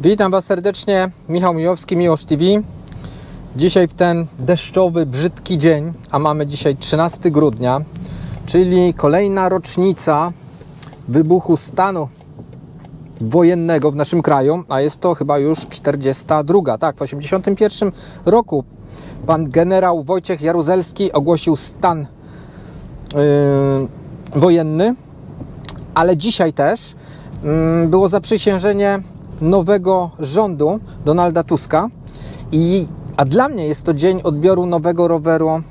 Witam Was serdecznie, Michał Mijowski, Miłosz TV. Dzisiaj w ten deszczowy, brzydki dzień, a mamy dzisiaj 13 grudnia, czyli kolejna rocznica wybuchu stanu wojennego w naszym kraju, a jest to chyba już 42. Tak, w 1981 roku pan generał Wojciech Jaruzelski ogłosił stan wojenny, ale dzisiaj też było zaprzysiężenie nowego rządu Donalda Tuska, a dla mnie jest to dzień odbioru nowego roweru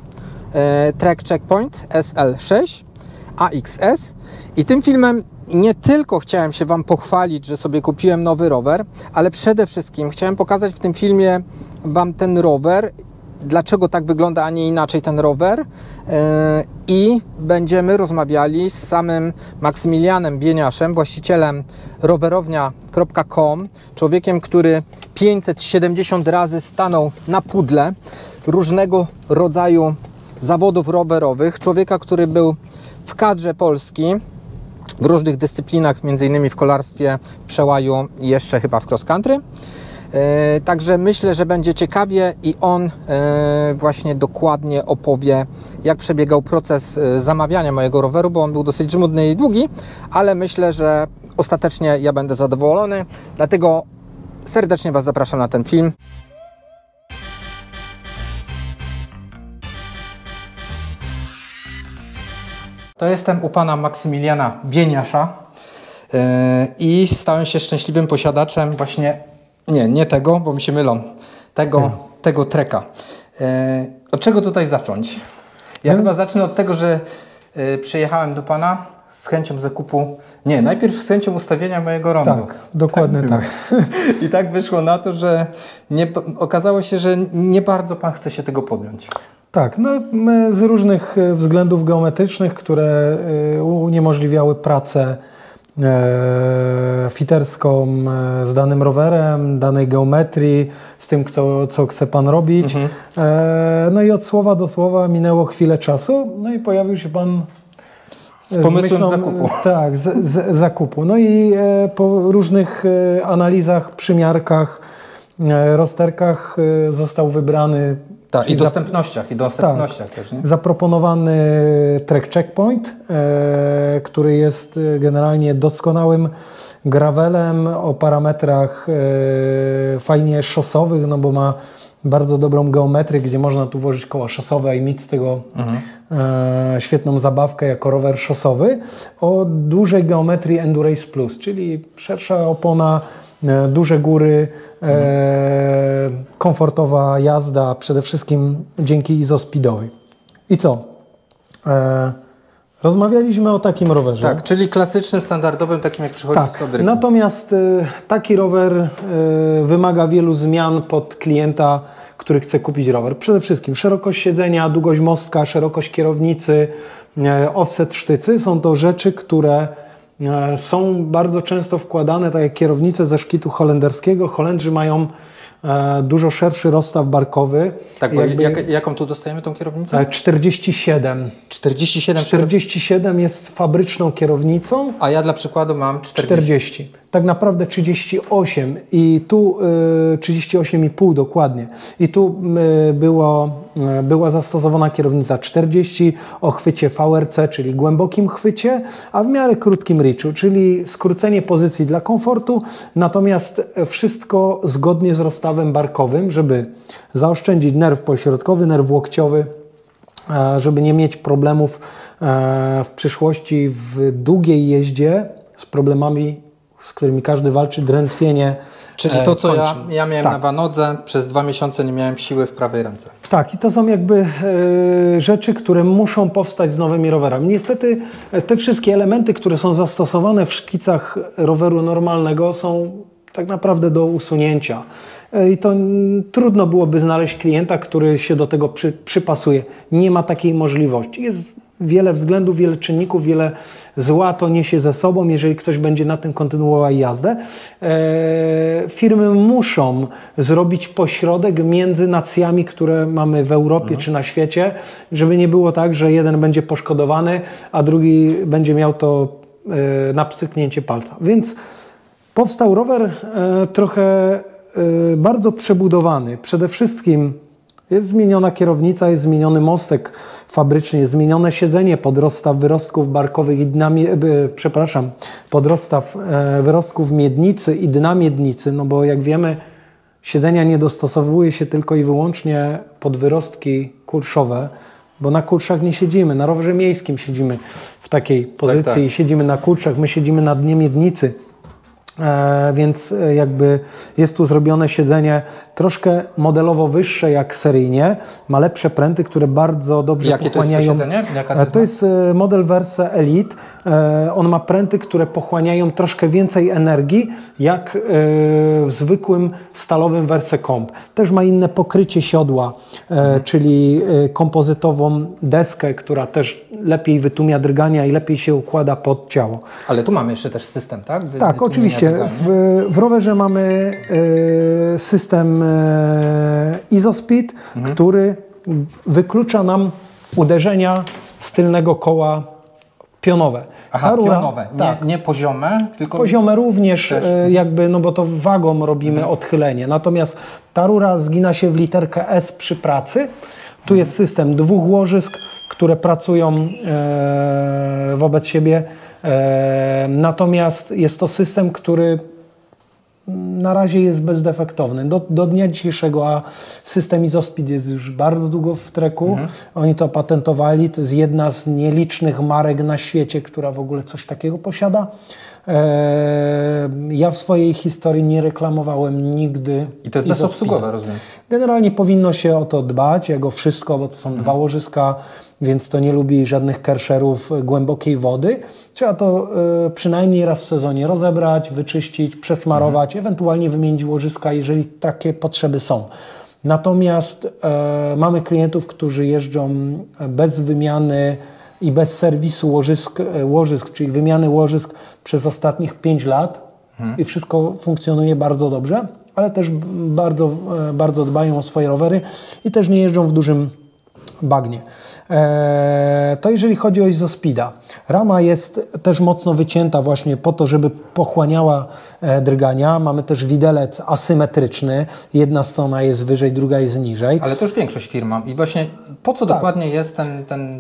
Trek Checkpoint SL6 AXS i tym filmem nie tylko chciałem się Wam pochwalić, że sobie kupiłem nowy rower, ale przede wszystkim chciałem pokazać w tym filmie Wam ten rower, dlaczego tak wygląda, a nie inaczej ten rower, i będziemy rozmawiali z samym Maksymilianem Bieniaszem, właścicielem rowerownia.com, człowiekiem, który 570 razy stanął na pudle różnego rodzaju zawodów rowerowych, człowieka, który był w kadrze Polski w różnych dyscyplinach, m.in. w kolarstwie, w przełaju i jeszcze chyba w cross country. Także myślę, że będzie ciekawie i on właśnie dokładnie opowie, jak przebiegał proces zamawiania mojego roweru, bo on był dosyć żmudny i długi, ale myślę, że ostatecznie ja będę zadowolony, dlatego serdecznie Was zapraszam na ten film. To jestem u pana Maksymiliana Bieniasza i stałem się szczęśliwym posiadaczem właśnie, nie tego, bo mi się mylą, tego treka. Od czego tutaj zacząć? Ja chyba zacznę od tego, że przyjechałem do pana z chęcią zakupu, najpierw z chęcią ustawienia mojego rondu. Tak, dokładnie tak. I tak wyszło na to, że okazało się, że nie bardzo pan chce się tego podjąć. Tak, z różnych względów geometrycznych, które uniemożliwiały pracę fiterską z danym rowerem, danej geometrii, z tym, co chce pan robić. No i od słowa do słowa minęło chwilę czasu, no i pojawił się pan z pomysłem zakupu. Tak, zakupu. No i po różnych analizach, przymiarkach, rozterkach został wybrany. Tak, i dostępnościach też. Nie? Zaproponowany Trek Checkpoint, który jest generalnie doskonałym gravelem o parametrach fajnie szosowych, no bo ma bardzo dobrą geometrię, gdzie można tu włożyć koła szosowe i mieć z tego świetną zabawkę jako rower szosowy o dużej geometrii Endurace Plus, czyli szersza opona, duże góry, komfortowa jazda, przede wszystkim dzięki Izospeedowi. I co? Rozmawialiśmy o takim rowerze. Tak, czyli klasycznym, standardowym, takim jak przychodzi z fabryki. Natomiast taki rower wymaga wielu zmian pod klienta, który chce kupić rower. Przede wszystkim szerokość siedzenia, długość mostka, szerokość kierownicy, offset sztycy. Są to rzeczy, które są bardzo często wkładane, tak jak kierownice ze szkitu holenderskiego. Holendrzy mają dużo szerszy rozstaw barkowy. Tak, bo jaką tu dostajemy tą kierownicę? 47. 47? 47 jest fabryczną kierownicą. A ja dla przykładu mam 40. Tak naprawdę 38 i tu 38,5 dokładnie. I tu była zastosowana kierownica 40 o chwycie VRC, czyli głębokim chwycie, a w miarę krótkim reachu, czyli skrócenie pozycji dla komfortu, natomiast wszystko zgodnie z rozstawem barkowym, żeby zaoszczędzić nerw pośrodkowy, nerw łokciowy, żeby nie mieć problemów w przyszłości w długiej jeździe z problemami, z którymi każdy walczy, drętwienie. Czyli to, co ja miałem na wanodze, przez 2 miesiące nie miałem siły w prawej ręce. Tak, i to są jakby rzeczy, które muszą powstać z nowymi rowerami. Niestety te wszystkie elementy, które są zastosowane w szkicach roweru normalnego, są tak naprawdę do usunięcia. I to trudno byłoby znaleźć klienta, który się do tego przypasuje. Nie ma takiej możliwości. Jest wiele względów, wiele czynników, wiele zła to niesie ze sobą, jeżeli ktoś będzie na tym kontynuował jazdę. Firmy muszą zrobić pośrodek między nacjami, które mamy w Europie czy na świecie, żeby nie było tak, że jeden będzie poszkodowany, a drugi będzie miał to na pstryknięcie palca. Więc Powstał rower trochę bardzo przebudowany. Przede wszystkim jest zmieniona kierownica, jest zmieniony mostek fabryczny, jest zmienione siedzenie, podrostaw wyrostków barkowych i dna, podrostaw wyrostków miednicy i dna miednicy, no bo jak wiemy, siedzenia nie dostosowuje się tylko i wyłącznie pod wyrostki kulszowe, bo na kulszach nie siedzimy, na rowerze miejskim siedzimy w takiej pozycji i siedzimy na kulszach, my siedzimy na dnie miednicy. Więc jakby jest tu zrobione siedzenie troszkę modelowo wyższe jak seryjnie, ma lepsze pręty, które bardzo dobrze pochłaniają. To jest to siedzenie? To jest model Versa Elite. On ma pręty, które pochłaniają troszkę więcej energii jak w zwykłym stalowym Versa Comp. Też ma inne pokrycie siodła, czyli kompozytową deskę, która też lepiej wytłumia drgania i lepiej się układa pod ciało. Ale tu mamy jeszcze też system, tak? Tak, oczywiście. W rowerze mamy system IsoSpeed, który wyklucza nam uderzenia z tylnego koła pionowe. Aha, pionowe, nie poziome, tylko... Poziome również, jakby, no bo to wagą robimy odchylenie. Natomiast ta rura zgina się w literkę S przy pracy. Tu jest system 2 łożysk, które pracują wobec siebie. Natomiast jest to system, który na razie jest bezdefektowny. Do dnia dzisiejszego, a system IsoSpeed jest już bardzo długo w treku. Oni to patentowali. To jest jedna z nielicznych marek na świecie, która w ogóle coś takiego posiada. Ja w swojej historii nie reklamowałem nigdy. I to jest bezobsługowe, rozumiem. Generalnie powinno się o to dbać, jak o wszystko, bo to są 2 łożyska, więc to nie lubi żadnych kerszerów głębokiej wody. Trzeba to przynajmniej raz w sezonie rozebrać, wyczyścić, przesmarować, ewentualnie wymienić łożyska, jeżeli takie potrzeby są. Natomiast mamy klientów, którzy jeżdżą bez wymiany i bez serwisu łożysk, czyli wymiany łożysk przez ostatnich 5 lat i wszystko funkcjonuje bardzo dobrze, ale też bardzo dbają o swoje rowery i też nie jeżdżą w dużym bagnie. To jeżeli chodzi o IsoSpeeda. Rama jest też mocno wycięta właśnie po to, żeby pochłaniała drgania. Mamy też widelec asymetryczny. Jedna strona jest wyżej, druga jest niżej. Ale to już większość firm ma. I właśnie po co dokładnie jest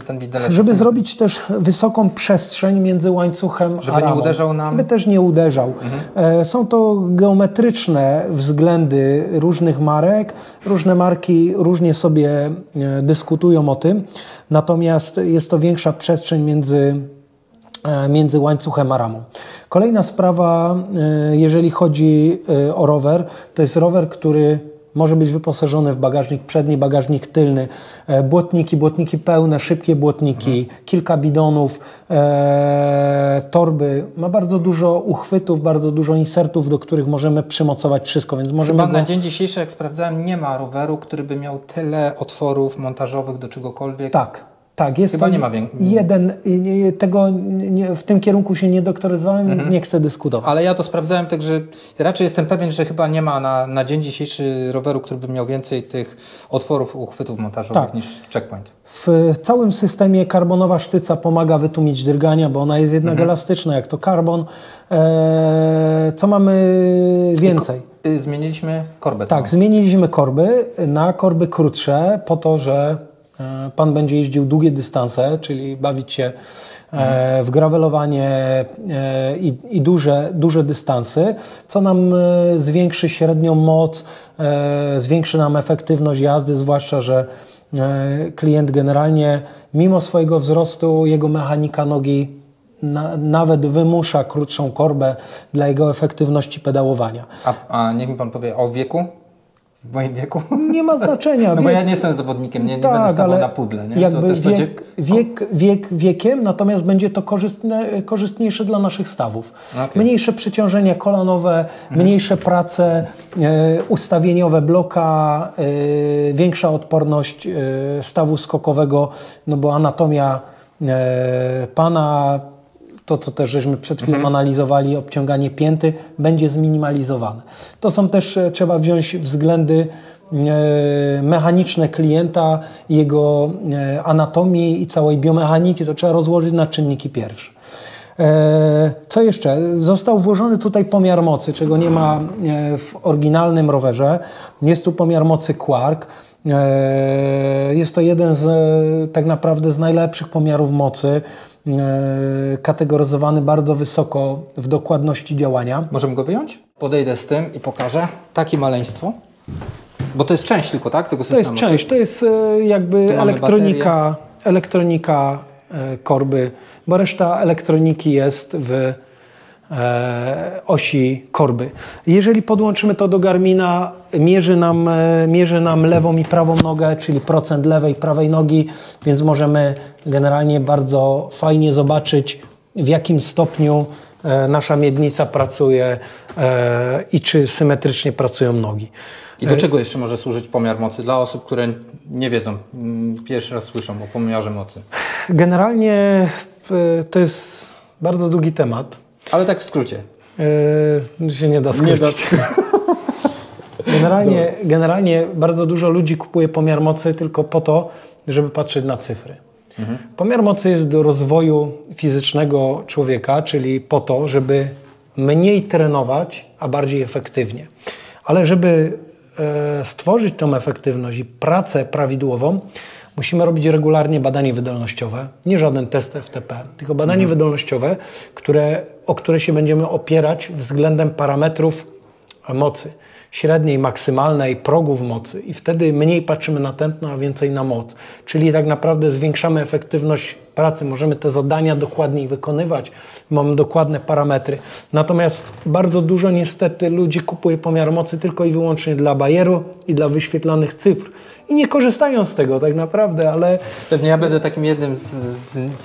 ten widelec? Żeby zrobić też wysoką przestrzeń między łańcuchem a ramą. Żeby nie uderzał nam? Żeby też nie uderzał. Są to geometryczne względy różnych marek. Różne marki różnie sobie dyskutują o tym. Natomiast jest to większa przestrzeń między łańcuchem a ramą. Kolejna sprawa, jeżeli chodzi o rower, to jest rower, który może być wyposażony w bagażnik przedni, bagażnik tylny, błotniki pełne, szybkie błotniki, kilka bidonów, torby. Ma bardzo dużo uchwytów, bardzo dużo insertów, do których możemy przymocować wszystko. Więc możemy Chyba na dzień dzisiejszy, jak sprawdzałem, nie ma roweru, który by miał tyle otworów montażowych do czegokolwiek. Tak, jest Chyba to nie ma jeden, tego w tym kierunku się nie doktoryzowałem, więc nie chcę dyskutować. Ale ja to sprawdzałem, także raczej jestem pewien, że chyba nie ma na dzień dzisiejszy roweru, który by miał więcej tych otworów, uchwytów montażowych niż Checkpoint. W całym systemie karbonowa sztyca pomaga wytłumić drgania, bo ona jest jednak elastyczna jak to karbon. Co mamy więcej? Zmieniliśmy korbę. Tak, zmieniliśmy korby na korby krótsze po to, że Pan będzie jeździł długie dystanse, czyli bawić się w gravelowanie i duże dystansy, co nam zwiększy średnią moc, zwiększy nam efektywność jazdy, zwłaszcza, że klient generalnie mimo swojego wzrostu, jego mechanika nogi nawet wymusza krótszą korbę dla jego efektywności pedałowania. A niech mi Pan powie o wieku? W moim wieku? Nie ma znaczenia. No bo ja nie jestem zawodnikiem, nie będę stawał na pudle. Nie? Jakby to też wiek wiekiem, natomiast będzie to korzystniejsze dla naszych stawów. Okay. Mniejsze przeciążenia kolanowe, mniejsze prace ustawieniowe bloka, większa odporność stawu skokowego, no bo anatomia Pana, to co też żeśmy przed chwilą analizowali, obciąganie pięty, będzie zminimalizowane. To są też, trzeba wziąć względy mechaniczne klienta, jego anatomii i całej biomechaniki, to trzeba rozłożyć na czynniki pierwsze. Co jeszcze? Został włożony tutaj pomiar mocy, czego nie ma w oryginalnym rowerze. Jest tu pomiar mocy Quark. Jest to jeden z tak naprawdę z najlepszych pomiarów mocy, kategoryzowany bardzo wysoko w dokładności działania. Możemy go wyjąć? Podejdę z tym i pokażę. Takie maleństwo. Bo to jest część tylko, tak? Tego systemu. To jest część, to jest jakby elektronika korby, bo reszta elektroniki jest w osi korby. Jeżeli podłączymy to do Garmina, mierzy nam lewą i prawą nogę, czyli procent lewej i prawej nogi, więc możemy generalnie bardzo fajnie zobaczyć, w jakim stopniu nasza miednica pracuje i czy symetrycznie pracują nogi. I do czego jeszcze może służyć pomiar mocy? Dla osób, które nie wiedzą, pierwszy raz słyszą o pomiarze mocy. Generalnie to jest bardzo długi temat. Ale tak w skrócie. Się nie da skrócić. Generalnie bardzo dużo ludzi kupuje pomiar mocy tylko po to, żeby patrzeć na cyfry. Pomiar mocy jest do rozwoju fizycznego człowieka, czyli po to, żeby mniej trenować, a bardziej efektywnie. Ale żeby stworzyć tą efektywność i pracę prawidłową, musimy robić regularnie badanie wydolnościowe, nie żaden test FTP, tylko badanie wydolnościowe, o które się będziemy opierać względem parametrów mocy, średniej, maksymalnej, progów mocy i wtedy mniej patrzymy na tętno, a więcej na moc. Czyli tak naprawdę zwiększamy efektywność pracy, możemy te zadania dokładniej wykonywać, mamy dokładne parametry. Natomiast bardzo dużo niestety ludzi kupuje pomiar mocy tylko i wyłącznie dla bajeru i dla wyświetlanych cyfr. I nie korzystają z tego tak naprawdę, ale... Pewnie ja będę takim jednym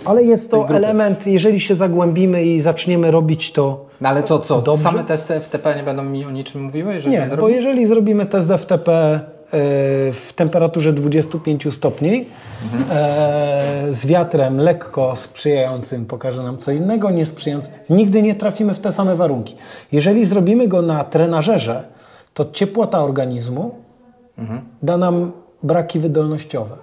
ale jest to element, jeżeli się zagłębimy i zaczniemy robić to. No ale to co? Dobrze? Same testy FTP nie będą mi o niczym mówiły? Jeżeli Nie, bo jeżeli zrobimy test FTP w temperaturze 25 stopni z wiatrem lekko sprzyjającym, pokaże nam co innego, niesprzyjającym, nigdy nie trafimy w te same warunki. Jeżeli zrobimy go na trenażerze, to ciepłota organizmu da nam braki wydolnościowe.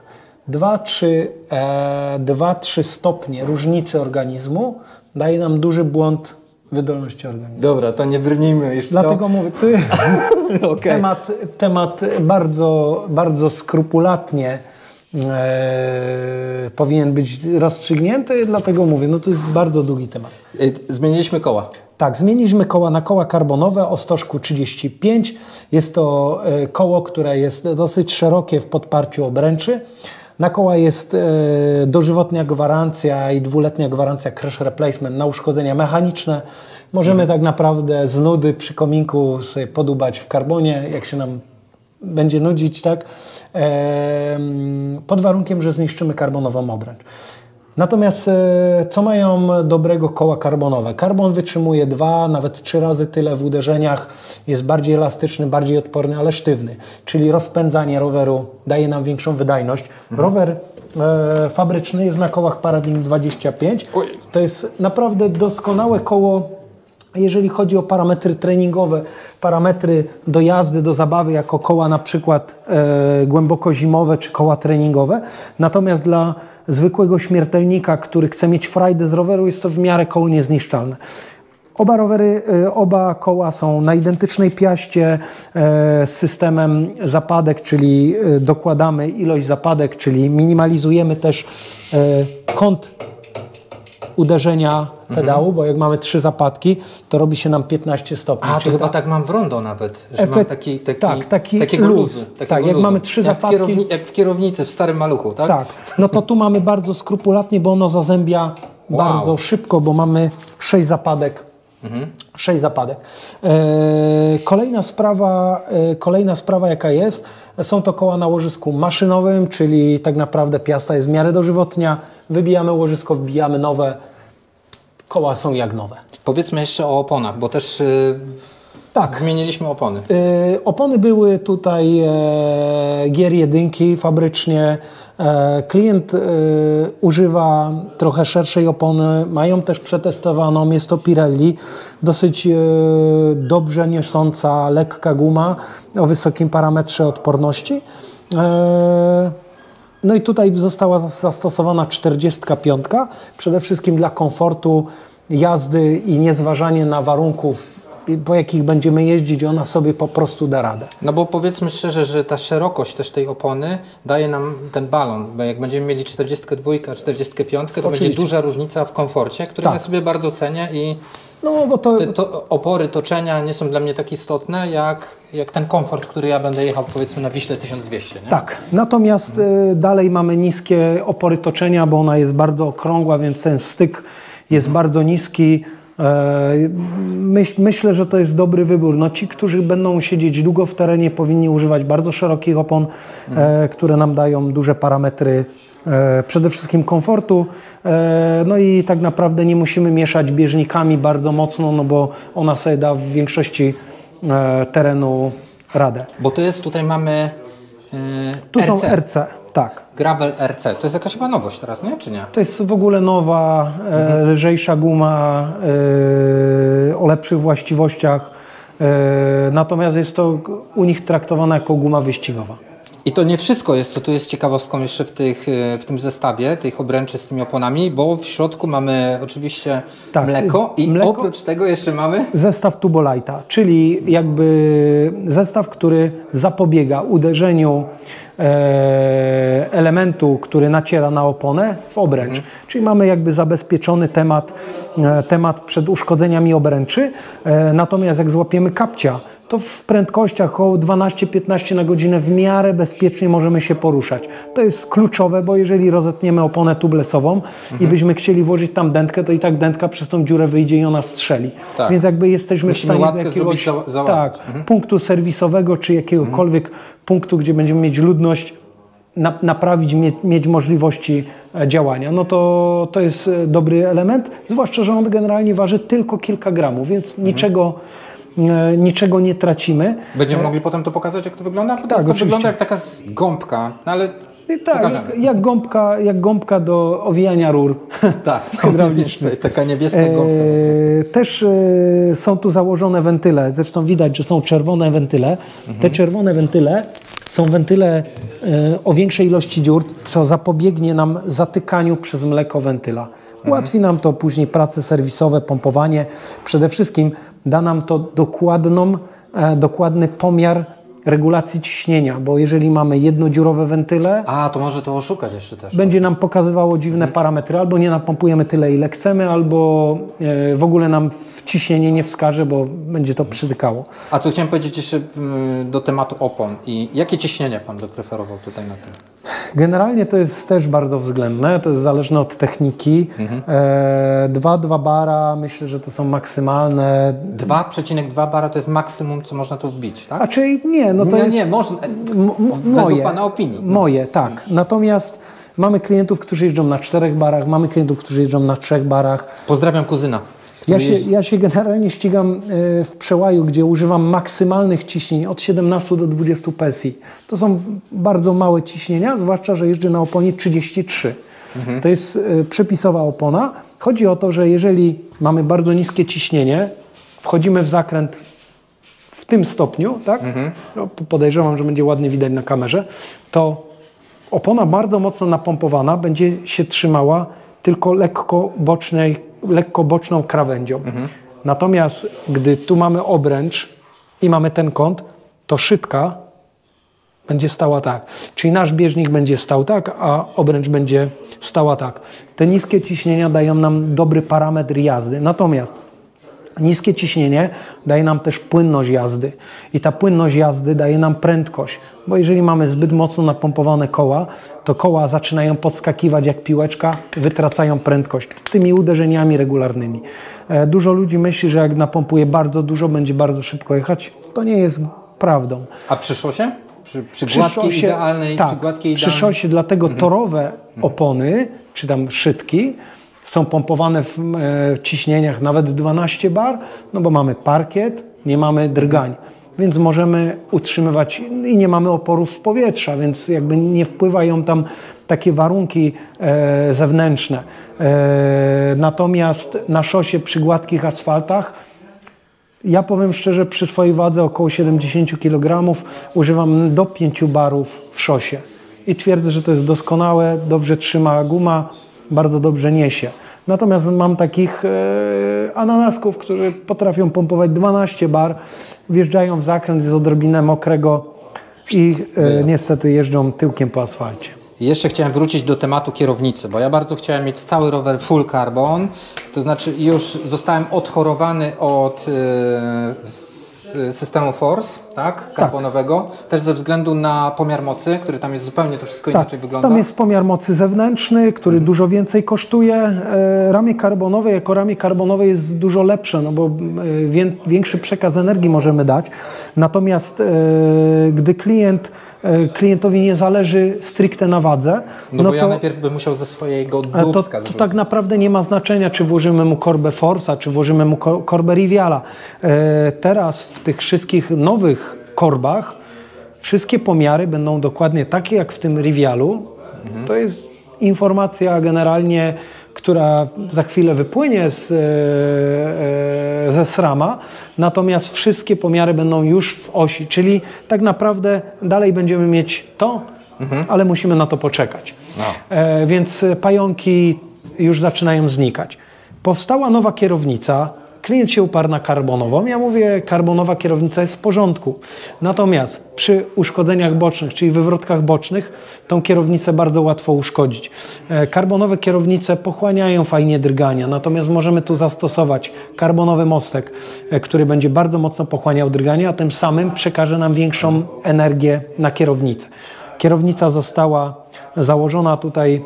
2-3 stopnie różnicy organizmu daje nam duży błąd wydolności organizmu. Dobra, to nie brnijmy już w to. Dlatego mówię, okay. temat bardzo, bardzo skrupulatnie powinien być rozstrzygnięty, dlatego mówię, no to jest bardzo długi temat. Zmieniliśmy koła. Tak, zmieniliśmy koła na koła karbonowe o stożku 35. Jest to koło, które jest dosyć szerokie w podparciu obręczy. Na koła jest dożywotnia gwarancja i 2-letnia gwarancja crash replacement na uszkodzenia mechaniczne. Możemy tak naprawdę z nudy przy kominku sobie podubać w karbonie, jak się nam będzie nudzić, tak? Pod warunkiem, że zniszczymy karbonową obręcz. Natomiast co mają dobrego koła karbonowe? Karbon wytrzymuje 2, nawet 3 razy tyle w uderzeniach, jest bardziej elastyczny, bardziej odporny, ale sztywny. Czyli rozpędzanie roweru daje nam większą wydajność. Rower fabryczny jest na kołach Paradigm 25. To jest naprawdę doskonałe koło, jeżeli chodzi o parametry treningowe, parametry do jazdy, do zabawy, jako koła na przykład głębokozimowe czy koła treningowe. Natomiast dla zwykłego śmiertelnika, który chce mieć frajdę z roweru, jest to w miarę koło niezniszczalne. Oba koła są na identycznej piaście z systemem zapadek, czyli dokładamy ilość zapadek, czyli minimalizujemy też kąt uderzenia pedału, bo jak mamy 3 zapadki, to robi się nam 15 stopni. A, to chyba tak mam w rondo nawet, że mam takiego luzu. Tak, jak mamy 3 zapadki. Jak w kierownicy, w starym maluchu, tak? Tak, no to tu mamy bardzo skrupulatnie, bo ono zazębia bardzo szybko, bo mamy 6 zapadek. 6 zapadek. Kolejna sprawa jaka jest, są to koła na łożysku maszynowym, czyli tak naprawdę piasta jest w miarę dożywotnia, wybijamy łożysko, wbijamy nowe, koła są jak nowe. Powiedzmy jeszcze o oponach, bo też zmieniliśmy opony. Opony były tutaj Gier 1 fabrycznie. Klient używa trochę szerszej opony, mają też przetestowaną, jest to Pirelli, dosyć dobrze niosąca, lekka guma o wysokim parametrze odporności. No i tutaj została zastosowana 45, przede wszystkim dla komfortu jazdy i niezważanie na warunków, po jakich będziemy jeździć, ona sobie po prostu da radę. No bo powiedzmy szczerze, że ta szerokość też tej opony daje nam ten balon, bo jak będziemy mieli 42, 45, to będzie duża różnica w komforcie, który ja sobie bardzo cenię i no, bo opory toczenia nie są dla mnie tak istotne, jak ten komfort, który ja będę jechał powiedzmy na Wiśle 1200. Nie? Tak, natomiast dalej mamy niskie opory toczenia, bo ona jest bardzo okrągła, więc ten styk jest bardzo niski. Myślę, że to jest dobry wybór. No, ci, którzy będą siedzieć długo w terenie, powinni używać bardzo szerokich opon, które nam dają duże parametry przede wszystkim komfortu. No i tak naprawdę nie musimy mieszać bieżnikami bardzo mocno, no bo ona sobie da w większości terenu radę. Bo to jest, tutaj mamy tu RC. są RC, tak. Gravel RC. To jest jakaś chyba nowość teraz, nie? Czy nie? To jest w ogóle nowa, lżejsza guma o lepszych właściwościach. Natomiast jest to u nich traktowana jako guma wyścigowa. I to nie wszystko jest, co tu jest ciekawostką jeszcze w tym zestawie, tych obręczy z tymi oponami, bo w środku mamy oczywiście mleko i oprócz tego jeszcze mamy zestaw Tubolite'a, czyli jakby zestaw, który zapobiega uderzeniu elementu, który naciera na oponę w obręcz. Czyli mamy jakby zabezpieczony temat przed uszkodzeniami obręczy, natomiast jak złapiemy kapcia, to w prędkościach około 12-15 na godzinę w miarę bezpiecznie możemy się poruszać. To jest kluczowe, bo jeżeli rozetniemy oponę tublesową i byśmy chcieli włożyć tam dętkę, to i tak dętka przez tą dziurę wyjdzie i ona strzeli. Tak. Więc jakby jesteśmy w stanie do jakiegoś punktu serwisowego czy jakiegokolwiek punktu, gdzie będziemy mieć ludność, naprawić, mieć możliwości działania. No to jest dobry element, zwłaszcza, że on generalnie waży tylko kilka gramów, więc niczego nie tracimy. Będziemy mogli potem to pokazać, jak to wygląda? Bo to wygląda jak taka gąbka, no ale jak gąbka do owijania rur. Tak, taka niebieska gąbka. Też są tu założone wentyle, zresztą widać, że są czerwone wentyle. Te czerwone wentyle są wentyle o większej ilości dziur, co zapobiegnie nam zatykaniu przez mleko wentyla. Ułatwi nam to później prace serwisowe, pompowanie. Przede wszystkim da nam to dokładny pomiar regulacji ciśnienia, bo jeżeli mamy jednodziurowe wentyle, to może to oszukać jeszcze też. Będzie nam pokazywało dziwne parametry, albo nie napompujemy tyle, ile chcemy, albo w ogóle nam ciśnienie nie wskaże, bo będzie to przytykało. A co chciałem powiedzieć jeszcze do tematu opon i jakie ciśnienie Pan by preferował tutaj na tym? Generalnie to jest też bardzo względne, to jest zależne od techniki. 2,2 bara, myślę, że to są maksymalne. 2,2 bara to jest maksimum, co można tu wbić, tak? A czyli nie, no to jest... Nie, można, według Pana opinii. Moje, tak. Natomiast mamy klientów, którzy jeżdżą na 4 barach, mamy klientów, którzy jeżdżą na 3 barach. Pozdrawiam kuzyna. Ja się generalnie ścigam w przełaju, gdzie używam maksymalnych ciśnień od 17 do 20 PSI. To są bardzo małe ciśnienia, zwłaszcza, że jeżdżę na oponie 33. To jest przepisowa opona. Chodzi o to, że jeżeli mamy bardzo niskie ciśnienie, wchodzimy w zakręt w tym stopniu, tak? No, podejrzewam, że będzie ładnie widać na kamerze, to opona bardzo mocno napompowana będzie się trzymała tylko lekko boczną krawędzią. Natomiast gdy tu mamy obręcz i mamy ten kąt, to szytka będzie stała tak. Czyli nasz bieżnik będzie stał tak, a obręcz będzie stała tak. Te niskie ciśnienia dają nam dobry parametr jazdy. Natomiast niskie ciśnienie daje nam też płynność jazdy. I ta płynność jazdy daje nam prędkość. Bo jeżeli mamy zbyt mocno napompowane koła, to koła zaczynają podskakiwać jak piłeczka, wytracają prędkość tymi uderzeniami regularnymi. Dużo ludzi myśli, że jak napompuje bardzo dużo, będzie bardzo szybko jechać. To nie jest prawdą. A przy szosie? Przy gładkiej idealnej? Tak, przy szosie, dlatego torowe opony, czy tam szytki, są pompowane w ciśnieniach nawet 12 bar, no bo mamy parkiet, nie mamy drgań, więc możemy utrzymywać i nie mamy oporów powietrza, więc jakby nie wpływają tam takie warunki zewnętrzne. Natomiast na szosie przy gładkich asfaltach, ja powiem szczerze, przy swojej wadze około 70 kg używam do 5 barów w szosie i twierdzę, że to jest doskonałe, dobrze trzyma guma, bardzo dobrze niesie. Natomiast mam takich ananasków, którzy potrafią pompować 12 bar, wjeżdżają w zakręt z odrobinę mokrego i niestety jeżdżą tyłkiem po asfalcie. Jeszcze chciałem wrócić do tematu kierownicy, bo ja bardzo chciałem mieć cały rower full carbon, to znaczy już zostałem odchorowany od systemu Force, tak, karbonowego, też ze względu na pomiar mocy, który tam jest zupełnie to wszystko inaczej wygląda. Tam jest pomiar mocy zewnętrzny, który dużo więcej kosztuje. Ramię karbonowe jako ramię karbonowe jest dużo lepsze, no bo większy przekaz energii możemy dać. Natomiast gdy klientowi nie zależy stricte na wadze, no bo ja najpierw bym musiał ze swojego dubska to tak naprawdę nie ma znaczenia, czy włożymy mu korbę Force'a, czy włożymy mu korbę Riviala. Teraz w tych wszystkich nowych korbach wszystkie pomiary będą dokładnie takie jak w tym Rivialu. To jest informacja generalnie, która za chwilę wypłynie ze SRAM-a, natomiast wszystkie pomiary będą już w osi, czyli tak naprawdę dalej będziemy mieć to, ale musimy na to poczekać. No. Więc pająki już zaczynają znikać. Powstała nowa kierownica, klient się uparł na karbonową. Ja mówię, karbonowa kierownica jest w porządku. Natomiast przy uszkodzeniach bocznych, czyli wywrotkach bocznych, tą kierownicę bardzo łatwo uszkodzić. Karbonowe kierownice pochłaniają fajnie drgania, natomiast możemy tu zastosować karbonowy mostek, który będzie bardzo mocno pochłaniał drgania, a tym samym przekaże nam większą energię na kierownicę. Kierownica została założona tutaj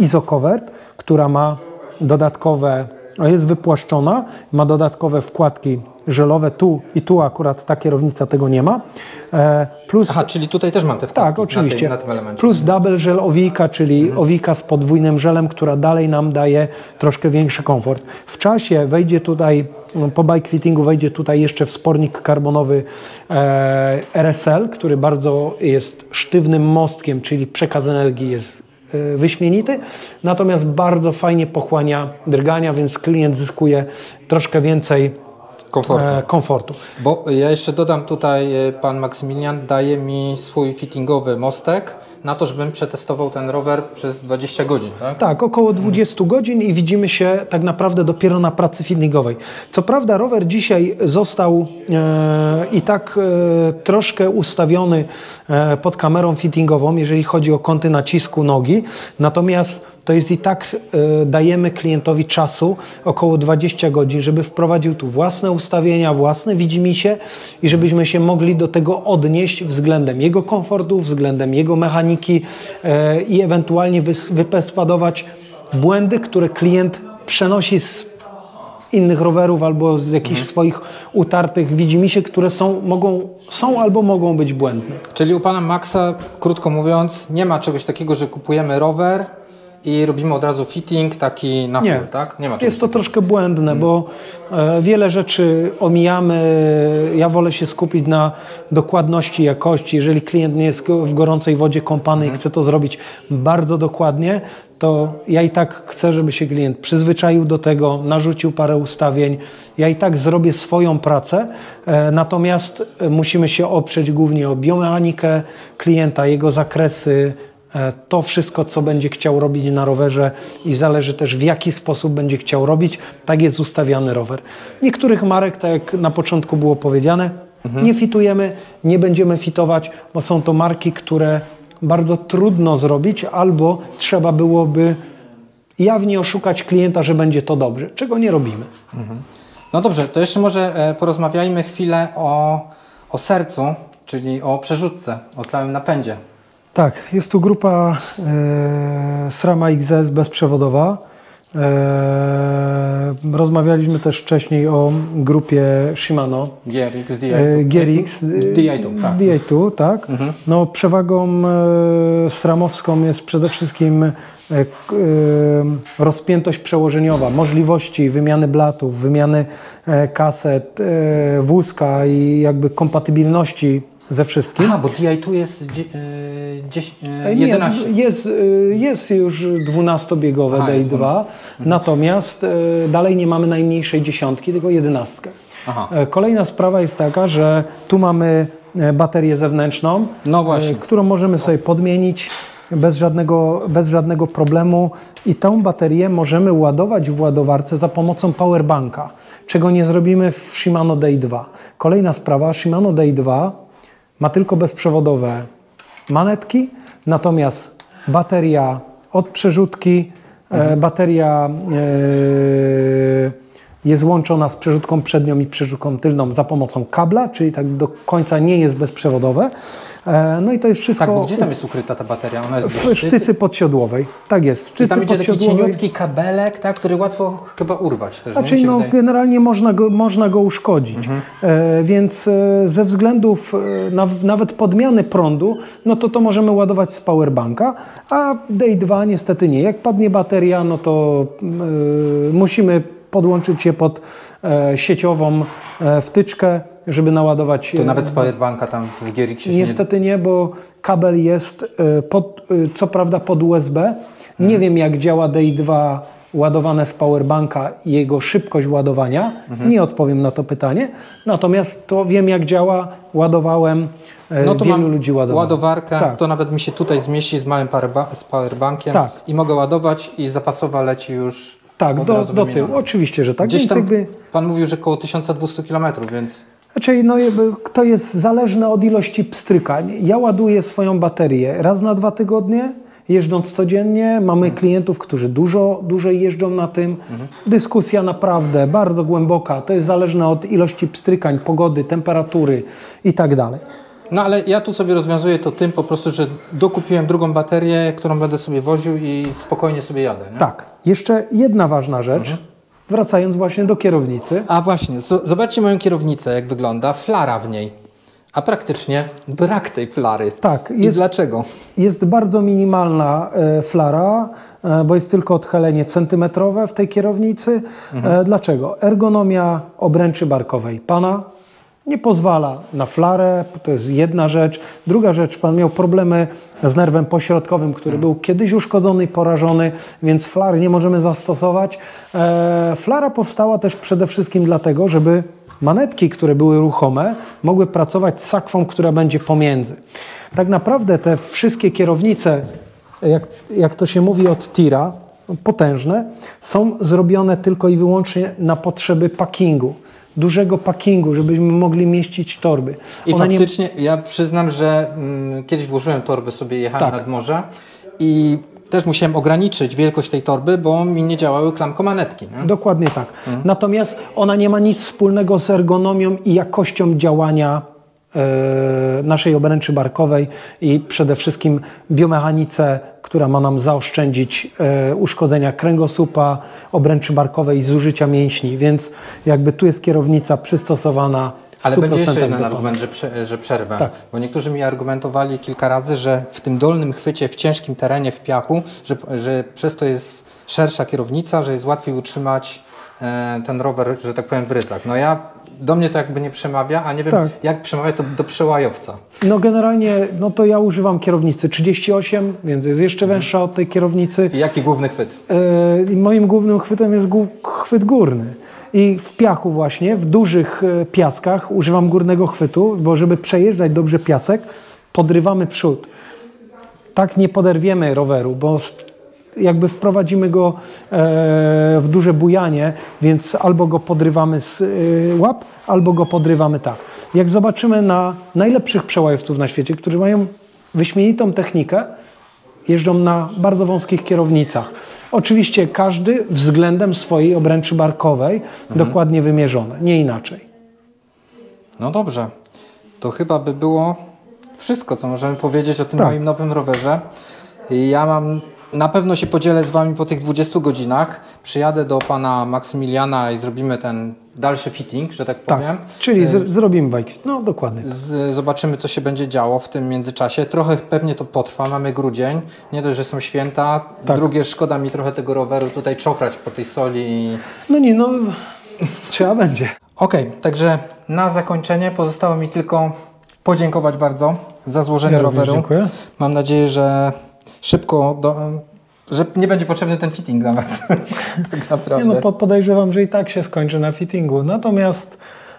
ISOCOVERT, która ma dodatkowe, jest wypłaszczona, ma dodatkowe wkładki żelowe, tu i tu akurat ta kierownica tego nie ma. Plus, aha, czyli tutaj też mam te wkładki. Tak, oczywiście. Na tym elemencie. Plus double gel owika, czyli owika z podwójnym żelem, która dalej nam daje troszkę większy komfort. W czasie wejdzie tutaj, po bike fittingu wejdzie tutaj jeszcze wspornik karbonowy RSL, który bardzo jest sztywnym mostkiem, czyli przekaz energii jest wyśmienity, natomiast bardzo fajnie pochłania drgania, więc klient zyskuje troszkę więcej komfortu. Bo ja jeszcze dodam tutaj, pan Maksymilian daje mi swój fittingowy mostek na to, żebym przetestował ten rower przez 20 godzin, tak? Tak, około 20 godzin i widzimy się tak naprawdę dopiero na pracy fittingowej. Co prawda rower dzisiaj został i tak troszkę ustawiony pod kamerą fittingową, jeżeli chodzi o kąty nacisku nogi, natomiast to jest i tak, dajemy klientowi czasu, około 20 godzin, żeby wprowadził tu własne ustawienia, własne widzimisię i żebyśmy się mogli do tego odnieść względem jego komfortu, względem jego mechaniki i ewentualnie wyperspektywować błędy, które klient przenosi z innych rowerów albo z jakichś swoich utartych widzimisię, które są albo mogą być błędne. Czyli u pana Maxa, krótko mówiąc, nie ma czegoś takiego, że kupujemy rower i robimy od razu fitting taki na full, tak? Nie ma czegoś jest to troszkę błędne, bo wiele rzeczy omijamy. Ja wolę się skupić na dokładności, jakości. Jeżeli klient nie jest w gorącej wodzie kąpany i chce to zrobić bardzo dokładnie, to ja i tak chcę, żeby się klient przyzwyczaił do tego, narzucił parę ustawień. Ja i tak zrobię swoją pracę, natomiast musimy się oprzeć głównie o biomechanikę klienta, jego zakresy, to wszystko, co będzie chciał robić na rowerze i zależy też, w jaki sposób będzie chciał robić, tak jest ustawiany rower. Niektórych marek, tak jak na początku było powiedziane, nie fitujemy, nie będziemy fitować, bo są to marki, które bardzo trudno zrobić, albo trzeba byłoby jawnie oszukać klienta, że będzie to dobrze, czego nie robimy. No dobrze, to jeszcze może porozmawiajmy chwilę o sercu, czyli o przerzutce, o całym napędzie. Tak, jest tu grupa SRAM XS bezprzewodowa. Rozmawialiśmy też wcześniej o grupie Shimano. GRX, Di2, tak. No, przewagą SRAM-owską jest przede wszystkim rozpiętość przełożeniowa, możliwości wymiany blatów, wymiany kaset, wózka i jakby kompatybilności ze wszystkim. A, bo Di2 jest 11. Nie, jest już 12-biegowe Di2, natomiast dalej nie mamy najmniejszej dziesiątki, tylko 11. Kolejna sprawa jest taka, że tu mamy baterię zewnętrzną, no właśnie, którą możemy sobie podmienić bez żadnego problemu i tą baterię możemy ładować w ładowarce za pomocą powerbanka, czego nie zrobimy w Shimano Day2. Kolejna sprawa, Shimano Day2 ma tylko bezprzewodowe manetki, natomiast bateria od przerzutki, bateria jest łączona z przerzutką przednią i przerzutką tylną za pomocą kabla, czyli tak do końca nie jest bezprzewodowe. No i to jest wszystko... Tak, bo gdzie tam jest ukryta ta bateria? Ona jest w sztycy podsiodłowej. Tak jest. I tam idzie taki cieniutki kabelek, tak, który łatwo chyba urwać też. Znaczy, no, generalnie można go uszkodzić. Więc ze względów nawet podmiany prądu, no to możemy ładować z powerbanka, a Day2 niestety nie. Jak padnie bateria, no to musimy podłączyć się pod sieciową wtyczkę, żeby naładować... To nawet z powerbanka tam w GRX-ie się niestety nie, bo kabel jest co prawda pod USB. Nie wiem, jak działa Day2 ładowane z powerbanka i jego szybkość ładowania. Nie odpowiem na to pytanie. Natomiast to wiem, jak działa. Ładowałem, no to wielu ludzi ładowało. Ładowarkę, tak. To nawet mi się tutaj zmieści z małym powerbankiem tak. I mogę ładować i zapasowa leci już tak, do tyłu. Oczywiście, że tak. Gdzieś tam Pan mówił, że około 1200 km, więc... Znaczy, no, to jest zależne od ilości pstrykań. Ja ładuję swoją baterię raz na 2 tygodnie, jeżdżąc codziennie. Mamy klientów, którzy dłużej jeżdżą na tym. Dyskusja naprawdę bardzo głęboka. To jest zależne od ilości pstrykań, pogody, temperatury i tak dalej. No ale ja tu sobie rozwiązuję to tym po prostu, że dokupiłem drugą baterię, którą będę sobie woził i spokojnie sobie jadę. Nie? Tak. Jeszcze jedna ważna rzecz. Wracając właśnie do kierownicy. A właśnie, zobaczcie moją kierownicę, jak wygląda. Flara w niej. A praktycznie brak tej flary. Tak. I dlaczego? Jest bardzo minimalna flara, bo jest tylko odchylenie centymetrowe w tej kierownicy. Dlaczego? Ergonomia obręczy barkowej pana nie pozwala na flarę, to jest jedna rzecz. Druga rzecz, pan miał problemy z nerwem pośrodkowym, który był kiedyś uszkodzony i porażony, więc flary nie możemy zastosować. Flara powstała też przede wszystkim dlatego, żeby manetki, które były ruchome, mogły pracować z sakwą, która będzie pomiędzy. Tak naprawdę te wszystkie kierownice, jak to się mówi od tira, potężne, są zrobione tylko i wyłącznie na potrzeby packingu. Dużego packingu, żebyśmy mogli mieścić torby. I faktycznie, ja przyznam, że kiedyś włożyłem torbę sobie, jechałem nad morze i też musiałem ograniczyć wielkość tej torby, bo mi nie działały klamkomanetki. Nie? Dokładnie tak. Natomiast ona nie ma nic wspólnego z ergonomią i jakością działania naszej obręczy barkowej i przede wszystkim biomechanice, która ma nam zaoszczędzić uszkodzenia kręgosłupa, obręczy barkowej i zużycia mięśni, więc jakby tu jest kierownica przystosowana w 100% Ale będzie jeszcze jeden argument, że przerwę, tak. Bo niektórzy mi argumentowali kilka razy, że w tym dolnym chwycie, w ciężkim terenie, w piachu, że przez to jest szersza kierownica, że jest łatwiej utrzymać ten rower, że tak powiem, w ryzach. No do mnie to jakby nie przemawia, a nie wiem, jak przemawia to do przełajowca. No generalnie, no to ja używam kierownicy 38, więc jest jeszcze węższa od tej kierownicy. I jaki główny chwyt? Moim głównym chwytem jest chwyt górny. I w piachu właśnie, w dużych piaskach używam górnego chwytu, bo żeby przejeżdżać dobrze piasek, podrywamy przód. Tak nie poderwiemy roweru, bo jakby wprowadzimy go w duże bujanie, więc albo go podrywamy z łap, albo go podrywamy tak. Jak zobaczymy na najlepszych przełajowców na świecie, którzy mają wyśmienitą technikę, jeżdżą na bardzo wąskich kierownicach. Oczywiście każdy względem swojej obręczy barkowej dokładnie wymierzone, nie inaczej. No dobrze, to chyba by było wszystko, co możemy powiedzieć o tym moim nowym rowerze. Ja na pewno się podzielę z Wami po tych 20 godzinach. Przyjadę do Pana Maksymiliana i zrobimy ten dalszy fitting, że tak powiem. Czyli zrobimy bike. No dokładnie. Zobaczymy, co się będzie działo w tym międzyczasie. Trochę pewnie to potrwa. Mamy grudzień. Nie dość, że są święta. Drugie, szkoda mi trochę tego roweru tutaj czochrać po tej soli. No trzeba będzie. Okej, także na zakończenie pozostało mi tylko podziękować bardzo za złożenie roweru. Dziękuję. Mam nadzieję, że szybko, że nie będzie potrzebny ten fitting nawet. Tak naprawdę. Podejrzewam, że i tak się skończy na fittingu. Natomiast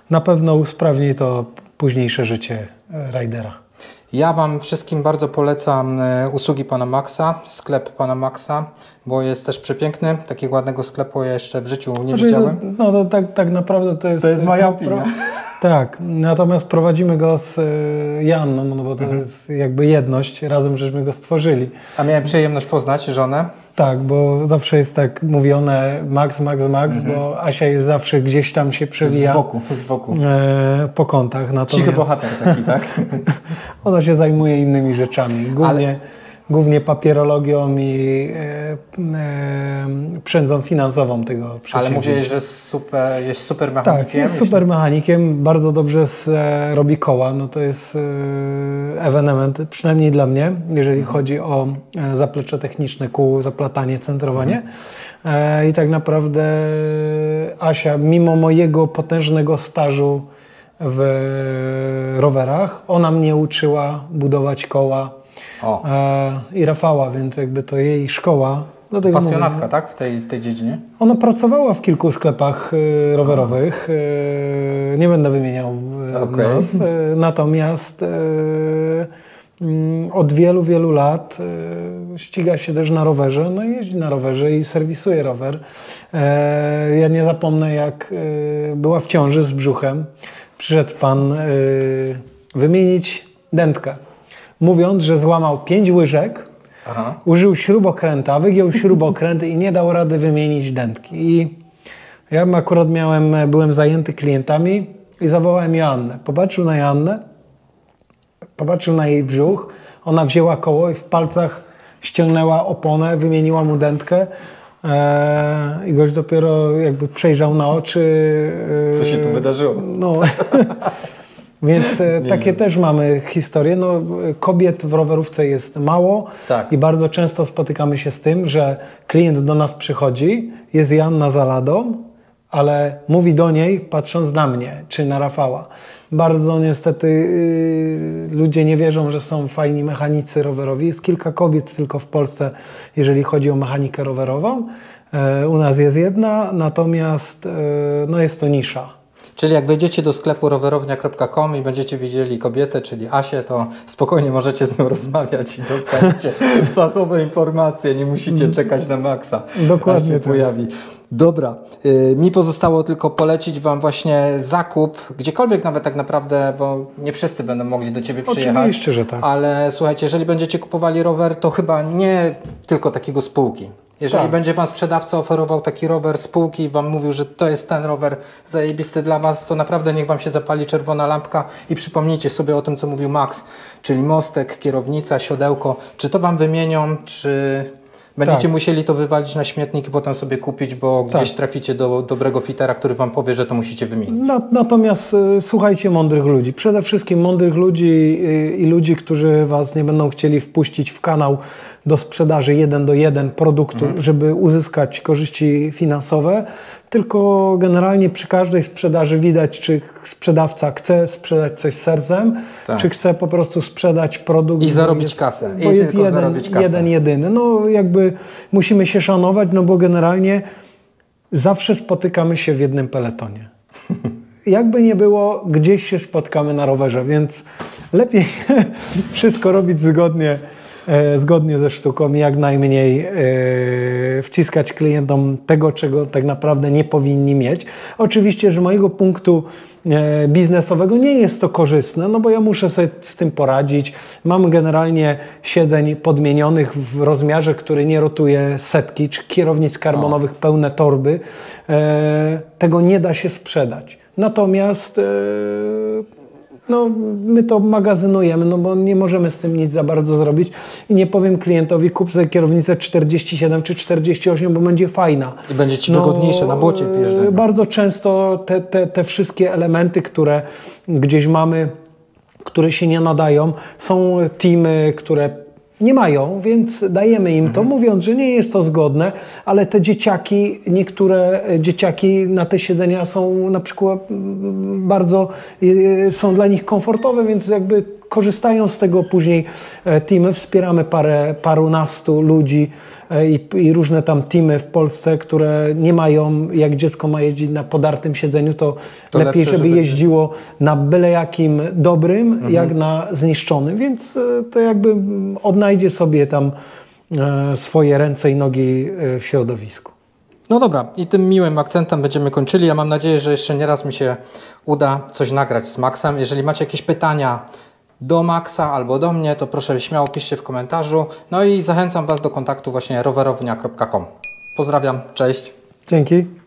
na pewno usprawni to późniejsze życie rajdera. Ja Wam wszystkim bardzo polecam usługi pana Maxa, sklep pana Maxa, bo jest też przepiękny. Takiego ładnego sklepu ja jeszcze w życiu nie widziałem. No to tak naprawdę to jest... To jest moja opinia. Tak, natomiast prowadzimy go z Joanną, no bo to jest jakby jedność, razem żeśmy go stworzyli. A miałem przyjemność poznać żonę. Tak, bo zawsze jest tak mówione Max, bo Asia jest zawsze gdzieś tam się przewija. Z boku. Po kątach. Natomiast Cichy bohater taki, tak? ona się zajmuje innymi rzeczami. Głównie papierologią i przędzą finansową tego przedsięwzięcia. Ale mówiłeś, że jest super mechanikiem. Tak, jest super mechanikiem, bardzo dobrze robi koła. No to jest ewenement, przynajmniej dla mnie, jeżeli chodzi o zaplecze techniczne kół, zaplatanie, centrowanie. I tak naprawdę Asia, mimo mojego potężnego stażu w rowerach, ona mnie uczyła budować koła. I Rafała, więc jakby to jej szkoła. Pasjonatka, mówię, tak? W tej dziedzinie? Ona pracowała w kilku sklepach rowerowych. Nie będę wymieniał nazw. Natomiast od wielu, wielu lat ściga się też na rowerze. No jeździ na rowerze i serwisuje rower. Ja nie zapomnę, jak była w ciąży z brzuchem. Przyszedł pan wymienić dętkę, mówiąc, że złamał 5 łyżek, użył śrubokręta, wygiął śrubokręt i nie dał rady wymienić dętki. I ja akurat byłem zajęty klientami i zawołałem Joannę. Popatrzył na Joannę, popatrzył na jej brzuch, ona wzięła koło i w palcach ściągnęła oponę, wymieniła mu dętkę. I gość dopiero jakby przejrzał na oczy. Co się tu wydarzyło? No. Więc takie też mamy historie. No, kobiet w rowerówce jest mało i bardzo często spotykamy się z tym, że klient do nas przychodzi, jest Joanna za ladą, ale mówi do niej patrząc na mnie czy na Rafała. Bardzo niestety ludzie nie wierzą, że są fajni mechanicy rowerowi. Jest kilka kobiet tylko w Polsce, jeżeli chodzi o mechanikę rowerową. U nas jest jedna, natomiast no jest to nisza. Czyli jak wejdziecie do sklepu rowerownia.com i będziecie widzieli kobietę, czyli Asię, to spokojnie możecie z nią rozmawiać i dostaniecie fachowe informacje. Nie musicie czekać na Maxa. Dokładnie się pojawi. Dobra, mi pozostało tylko polecić Wam właśnie zakup, gdziekolwiek nawet tak naprawdę, bo nie wszyscy będą mogli do Ciebie przyjechać. Oczywiście, że tak. Ale słuchajcie, jeżeli będziecie kupowali rower, to chyba nie tylko takiego z półki. Jeżeli będzie Wam sprzedawca oferował taki rower z półki i Wam mówił, że to jest ten rower zajebisty dla Was, to naprawdę niech Wam się zapali czerwona lampka i przypomnijcie sobie o tym, co mówił Max, czyli mostek, kierownica, siodełko. Czy to Wam wymienią, czy będziecie musieli to wywalić na śmietnik i potem sobie kupić, bo gdzieś traficie do dobrego fitera, który Wam powie, że to musicie wymienić. Natomiast słuchajcie mądrych ludzi. Przede wszystkim mądrych ludzi i ludzi, którzy Was nie będą chcieli wpuścić w kanał do sprzedaży 1:1 produktu, żeby uzyskać korzyści finansowe, tylko generalnie przy każdej sprzedaży widać, czy sprzedawca chce sprzedać coś z sercem, czy chce po prostu sprzedać produkt i zarobić kasę. Bo jest jeden jedyny. No jakby musimy się szanować, no bo generalnie zawsze spotykamy się w jednym peletonie. Jakby nie było, gdzieś się spotkamy na rowerze, więc lepiej wszystko robić zgodnie ze sztuką, jak najmniej wciskać klientom tego, czego tak naprawdę nie powinni mieć. Oczywiście, że z mojego punktu biznesowego nie jest to korzystne, no bo ja muszę sobie z tym poradzić. Mam generalnie siedzeń podmienionych w rozmiarze, który nie rotuje setki, czy kierownic karbonowych pełne torby. Tego nie da się sprzedać. Natomiast no, my to magazynujemy, no bo nie możemy z tym nic za bardzo zrobić i nie powiem klientowi, kup sobie kierownicę 47 czy 48, bo będzie fajna. I będzie Ci wygodniejsze na błocie wjeżdżać. Bardzo często te wszystkie elementy, które gdzieś mamy, które się nie nadają, są teamy, które nie mają, więc dajemy im to, mówiąc, że nie jest to zgodne, ale te dzieciaki, niektóre dzieciaki na te siedzenia są na przykład bardzo, są dla nich komfortowe, więc jakby korzystają z tego później teamy. Wspieramy parunastu ludzi i różne tam teamy w Polsce, które nie mają, jak dziecko ma jeździć na podartym siedzeniu, to lepiej, lepsze, żeby jeździło na byle jakim dobrym, jak na zniszczonym, więc to jakby odnajdzie sobie tam swoje ręce i nogi w środowisku. No dobra, i tym miłym akcentem będziemy kończyli. Ja mam nadzieję, że jeszcze nie raz mi się uda coś nagrać z Maxem. Jeżeli macie jakieś pytania do Maxa albo do mnie, to proszę śmiało piszcie w komentarzu. No i zachęcam Was do kontaktu właśnie rowerownia.com. Pozdrawiam, cześć. Dzięki.